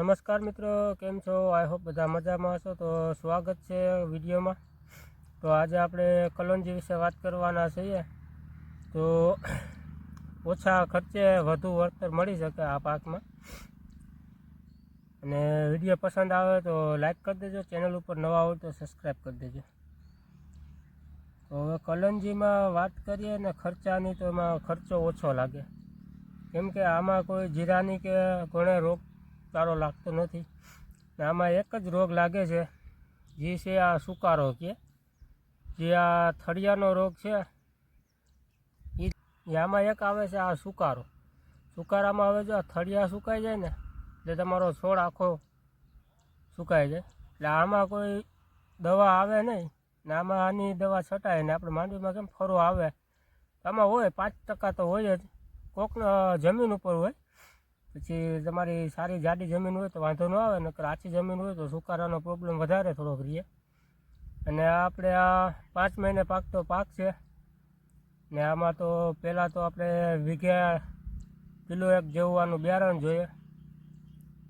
નમસ્કાર મિત્રો, કેમ છો? આઈ હોપ બધા મજામાં હશો. તો સ્વાગત છે વિડીયોમાં. તો આજે આપણે કલોંજી વિશે વાત કરવાના છીએ. તો ઓછા ખર્ચે વધુ વળતર મળી શકે આ પાકમાં. અને વિડીયો પસંદ આવે તો લાઈક કરી દેજો, ચેનલ ઉપર નવા હોય તો સબસ્ક્રાઈબ કરી દેજો. તો હવે કલોંજીમાં વાત કરીએ ને ખર્ચાની, તો એમાં ખર્ચો ઓછો લાગે, કેમ કે આમાં કોઈ જીરાની કે ઘણે રોગ સારો લાગતો નથી. આમાં એક જ રોગ લાગે છે, જે છે આ સુકારો, કે જે આ થળિયાનો રોગ છે એ આમાં એક આવે છે આ સુકારો. સુકારામાં હવે જો થળિયા સુકાઈ જાય ને એટલે તમારો છોડ આખો સુકાઈ જાય. એટલે આમાં કોઈ દવા આવે નહીં ને આમાં આની દવા છટાય ને આપણે માંડવીમાં કેમ ફરો આવે, આમાં હોય 5% તો હોય જ. કોક જમીન ઉપર હોય, પછી તમારી સારી જાડી જમીન હોય તો વાંધો ન આવે, નકર આછી જમીન હોય તો સુકારાનો પ્રોબ્લેમ વધારે થોડોક રહે. અને આપણે આ 5 મહિને પાકતો પાક છે ને આમાં તો પહેલાં તો આપણે વીઘે કિલો 1 જેવવાનું બિયારણ જોઈએ.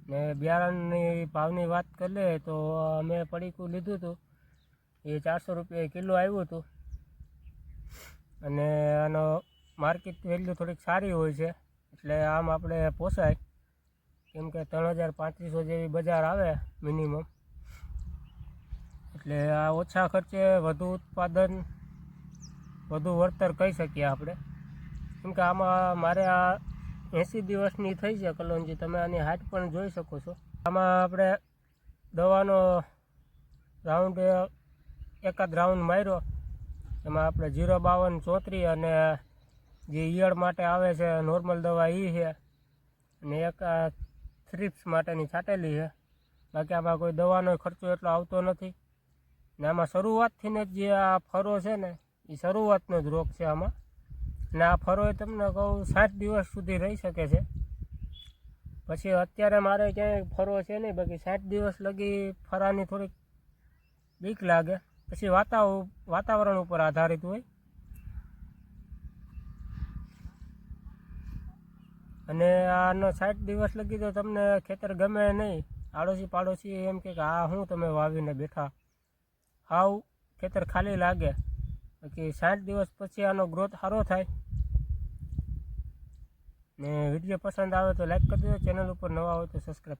ને બિયારણની ભાવની વાત કરીએ તો અમે પડીકું લીધું હતું, એ 400 રૂપિયા કિલો આવ્યું હતું. અને આનો માર્કેટ વેલ્યુ થોડીક સારી હોય છે, એટલે આમ આપણે પોસાય, કેમ કે 3500 જેવી બજાર આવે મિનિમમ. એટલે આ ઓછા ખર્ચે વધુ ઉત્પાદન, વધુ વળતર કહી શકીએ આપણે. કેમ કે આમાં મારે આ 80 દિવસની થઈ છે કલોંજી. તમે આની હાઈટ પણ જોઈ શકો છો. આમાં આપણે દવાનો રાઉન્ડ એકાદ રાઉન્ડ માર્યો, એમાં આપણે 052 34 અને જે ઈયળ માટે આવે છે નોર્મલ દવા એ છે, અને એક થ્રિપ્સ માટેની છાંટેલી છે. બાકી આમાં કોઈ દવાનો ખર્ચો એટલો આવતો નથી. ને આમાં શરૂઆતથી જ જે આ ફરો છે ને એ શરૂઆતનો જ રોગ છે આમાં. ને આ ફરો એ તમને કહું 60 દિવસ સુધી રહી શકે છે. પછી અત્યારે મારે ક્યાંય ફરો છે નહીં, બાકી 60 દિવસ લગી ફરાની થોડીક બીક લાગે. પછી વાતાવરણ ઉપર આધારિત હોય. અને આનો 60 દિવસ લગી તો તમને ખેતર ગમે નહીં. આડોશી પાડોશી એમ કે આ શું તમે વાવીને બેઠા, હાવ ખેતર ખાલી લાગે. બાકી 60 દિવસ પછી આનો ગ્રોથ સારો થાય. ને વિડીયો પસંદ આવે તો લાઈક કરી દેજો, ચેનલ ઉપર નવા હોય તો સબસ્ક્રાઈબ.